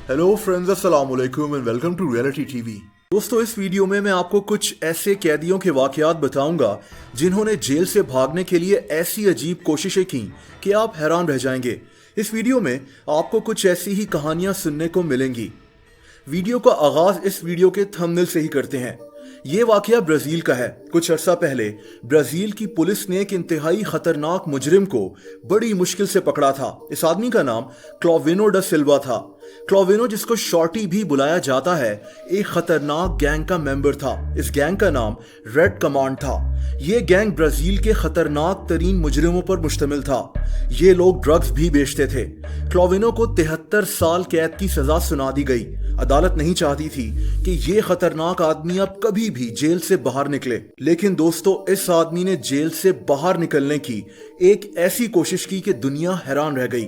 Hello friends, अस्सलाम वालेकुम and welcome to reality TV. दोस्तों, इस वीडियो में मैं आपको कुछ ऐसे कैदियों के वाकयात बताऊंगा जिन्होंने जेल से भागने के लिए ऐसी अजीब कोशिशें की कि आप हैरान रह जाएंगे। इस वीडियो में आपको कुछ ऐसी ही कहानियां सुनने को मिलेंगी। वीडियो का आगाज इस वीडियो के थंबनेल से ही करते हैं। ये वाकया ब्राजील का है। कुछ अरसा पहले ब्राजील की पुलिस ने एक इंतहाई खतरनाक मुजरिम को बड़ी मुश्किल से पकड़ा था। इस आदमी का नाम क्लोविनो डा सिल्वा था। क्लोविनो, जिसको शॉर्टी भी बुलाया जाता है, एक खतरनाक गैंग का मेंबर था। इस गैंग का नाम रेड कमांड था। ये गैंग ब्राजील के खतरनाक तरीन मुजरिमों पर मुश्तमिल था। ये लोग ड्रग्स भी बेचते थे। क्लोविनो को 73 साल कैद की सजा सुना दी गई। अदालत नहीं चाहती थी कि ये खतरनाक आदमी अब कभी भी जेल से बाहर निकले, लेकिन दोस्तों, इस आदमी ने जेल से बाहर निकलने की एक ऐसी कोशिश की कि दुनिया हैरान रह गई।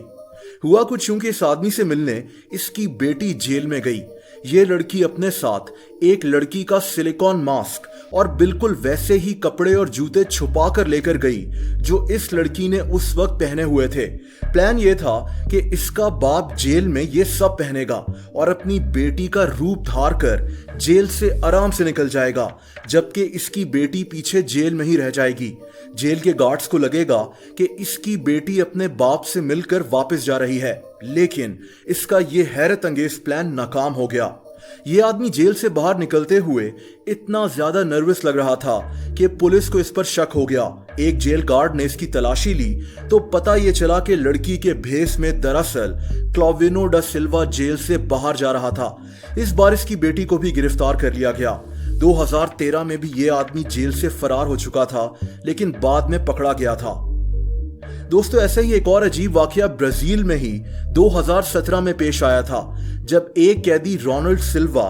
हुआ कुछ यूं कि इस आदमी से मिलने इसकी बेटी जेल में गई। ये लड़की अपने साथ एक लड़की का सिलिकॉन मास्क और बिल्कुल वैसे ही कपड़े और जूते छुपा कर लेकर गई जो इस लड़की ने उस वक्त पहने हुए थे। प्लान ये था कि इसका बाप जेल में ये सब पहनेगा और अपनी बेटी का रूप धार कर जेल से आराम से निकल जाएगा, जबकि इसकी बेटी पीछे जेल में ही रह जाएगी। जेल के गार्ड्स को लगेगा कि इसकी बेटी अपने बाप से मिलकर वापस जा रही है, लेकिन इसका ये हैरत अंगेज प्लान नाकाम हो गया। ये आदमी जेल से बाहर निकलते हुए इतना ज्यादा नर्वस लग रहा था कि पुलिस को इस पर शक हो गया। एक जेल गार्ड ने इसकी तलाशी ली तो पता ये चला कि लड़की के भेस में दरअसल क्लोविनो डा सिल्वा जेल से बाहर जा रहा था। इस बार इसकी बेटी को भी गिरफ्तार कर लिया गया। 2013 में भी ये आदमी जेल से फरार हो चुका था, लेकिन बाद में पकड़ा गया था। दोस्तों, ऐसा ही एक और अजीब वाकया ब्राजील में ही 2017 में पेश आया था, जब एक कैदी रोनाल्ड सिल्वा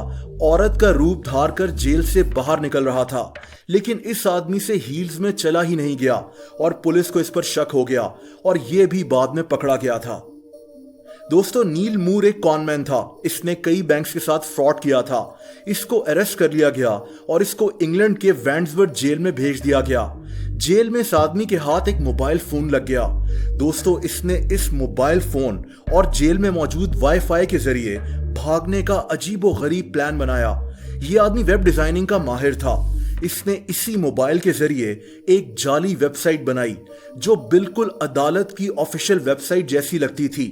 औरत का रूप धार कर जेल से बाहर निकल रहा था, लेकिन इस आदमी से हील्स में चला ही नहीं गया और पुलिस को इस पर शक हो गया और यह भी बाद में पकड़ा गया था। दोस्तों, नील मूर एक कॉनमैन था। इसने कई बैंक्स के साथ फ्रॉड किया था। इसको अरेस्ट कर लिया गया और इसको इंग्लैंड के वैंड्सवर्थ जेल में भेज दिया गया। जेल में इस आदमी के हाथ एक मोबाइल फोन लग गया। दोस्तों, इसने इस मोबाइल फोन और जेल में मौजूद वाईफाई के जरिए भागने का अजीबो गरीब प्लान बनाया। यह आदमी वेब डिजाइनिंग का माहिर था। इसने इसी मोबाइल के जरिए एक जाली वेबसाइट बनाई जो बिल्कुल अदालत की ऑफिशियल वेबसाइट जैसी लगती थी।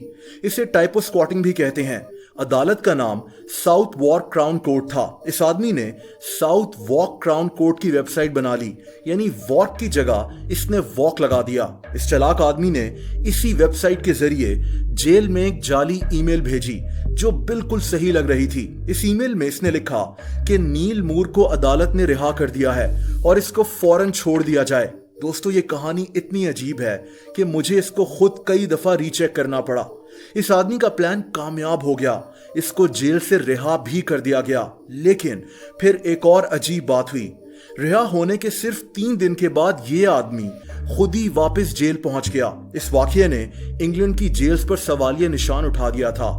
इसे टाइपो स्क्वाटिंग भी कहते हैं। अदालत का नाम साउथ वॉर्क क्राउन कोर्ट था। इस आदमी ने साउथ वॉक क्राउन कोर्ट की वेबसाइट बना ली, यानी वॉर्क की जगह इसने वॉक लगा दिया। इस चालाक आदमी ने इसी वेबसाइट के जरिए जेल में एक जाली ईमेल भेजी जो बिल्कुल सही लग रही थी। इस ईमेल में इसने लिखा कि नील मूर को अदालत ने रिहा कर दिया है और इसको फौरन छोड़ दिया जाए। दोस्तों, ये कहानी इतनी अजीब है कि मुझे इसको खुद कई दफा रीचेक करना पड़ा। इस आदमी का प्लान कामयाब हो गया। इसको जेल से रिहा भी कर दिया गया, लेकिन फिर एक और अजीब बात हुई। रिहा होने के सिर्फ 3 दिन के बाद ये आदमी खुद ही वापस जेल पहुंच गया। इस वाकये ने इंग्लैंड की जेल्स पर सवालिया निशान उठा दिया था।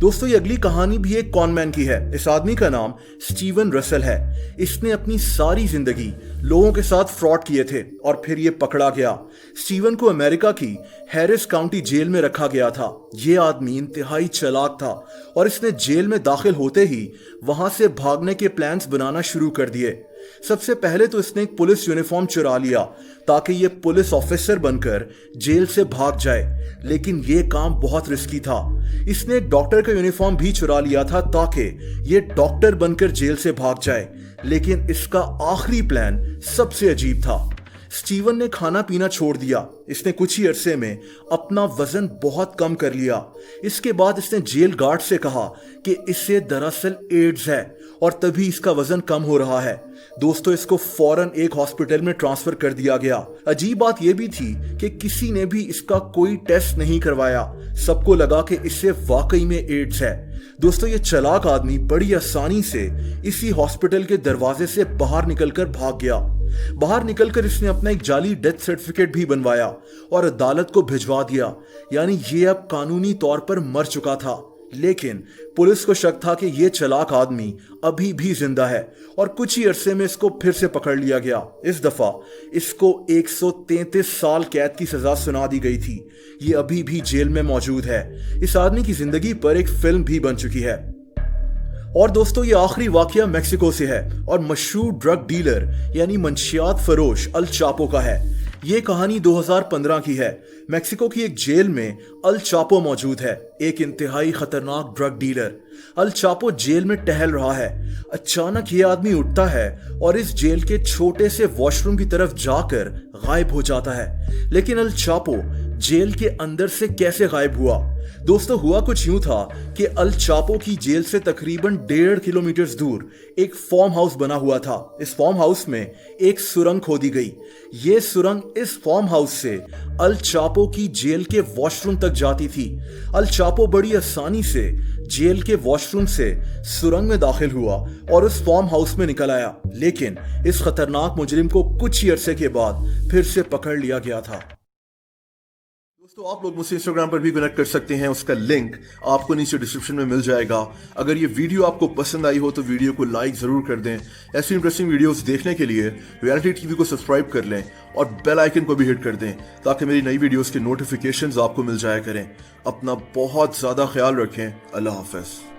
दोस्तों, ये अगली कहानी भी एक कॉनमैन की है। इस आदमी का नाम स्टीवन रसल है। इसने अपनी सारी जिंदगी लोगों के साथ फ्रॉड किए थे और फिर ये पकड़ा गया। स्टीवन को अमेरिका की हैरिस काउंटी जेल में रखा गया था। ये आदमी इंतहाई चालाक था और इसने जेल में दाखिल होते ही वहां से भागने के प्लान्स बनाना शुरू कर दिए। सबसे पहले तो इसने एक पुलिस यूनिफॉर्म चुरा लिया ताकि ये पुलिस ऑफिसर बनकर जेल से भाग जाए, लेकिन ये काम बहुत रिस्की था। इसने एक डॉक्टर का यूनिफॉर्म भी चुरा लिया था ताकि ये डॉक्टर बनकर जेल से भाग जाए, लेकिन इसका आखिरी प्लान सबसे अजीब था। स्टीवन ने खाना पीना छोड़ दिया। इसने कुछ ही अरसे में अपना वजन बहुत कम कर लिया। इसके बाद इसने जेल गार्ड से कहा कि इससे दरअसल एड्स है और तभी इसका वजन कम हो रहा है। दोस्तों, इसको फौरन एक हॉस्पिटल में ट्रांसफर कर दिया गया। अजीब बात यह भी थी कि किसी ने भी इसका कोई टेस्ट नहीं करवाया। सबको लगा कि इससे वाकई में एड्स है। दोस्तों, ये चालाक आदमी बड़ी आसानी से इसी हॉस्पिटल के दरवाजे से बाहर निकलकर भाग गया। बाहर निकलकर इसने अपना एक जाली डेथ सर्टिफिकेट भी बनवाया और अदालत को भिजवा दिया, यानी ये अब कानूनी तौर पर मर चुका था। लेकिन पुलिस को शक था कि यह चालाक आदमी अभी भी जिंदा है और कुछ ही अरसे में इसको फिर से पकड़ लिया गया। इस दफा इसको 133 साल कैद की सजा सुना दी गई थी। ये अभी भी जेल में मौजूद है। इस आदमी की जिंदगी पर एक फिल्म भी बन चुकी है। और दोस्तों, ये आखिरी वाकया मेक्सिको से है और मशहूर ड्रग डीलर यानी मंशियात फरोश अल चापो का है। ये कहानी 2015 की है। मेक्सिको की एक जेल में अल चापो मौजूद है, एक इंतहाई खतरनाक ड्रग डीलर। अल चापो जेल में टहल रहा है। अचानक ये आदमी उठता है और इस जेल के छोटे से वॉशरूम की तरफ जाकर गायब हो जाता है। लेकिन अल चापो जेल के अंदर से कैसे गायब हुआ? दोस्तों, हुआ कुछ यूं था कि अल चापो की जेल से तकरीबन 1.5 किलोमीटर दूर एक फार्म हाउस बना हुआ था। इस फार्म हाउस में एक सुरंग खोदी गई। ये सुरंग इस फार्म हाउस से अल चापो की जेल के वॉशरूम तक जाती थी। अल चापो बड़ी आसानी से जेल के वॉशरूम से सुरंग में दाखिल हुआ और उस फार्म हाउस में निकल आया। लेकिन इस खतरनाक मुजरिम को कुछ ही अरसे के बाद फिर से पकड़ लिया गया था। दोस्तों, आप लोग मुझसे इंस्टाग्राम पर भी कनेक्ट कर सकते हैं। उसका लिंक आपको नीचे डिस्क्रिप्शन में मिल जाएगा। अगर ये वीडियो आपको पसंद आई हो तो वीडियो को लाइक जरूर कर दें। ऐसी इंटरेस्टिंग वीडियोस देखने के लिए रियलिटी टीवी को सब्सक्राइब कर लें और बेल आइकन को भी हिट कर दें ताकि मेरी नई वीडियोस के नोटिफिकेशंस आपको मिल जाया करें। अपना बहुत ज्यादा ख्याल रखें। अल्लाह हाफिज।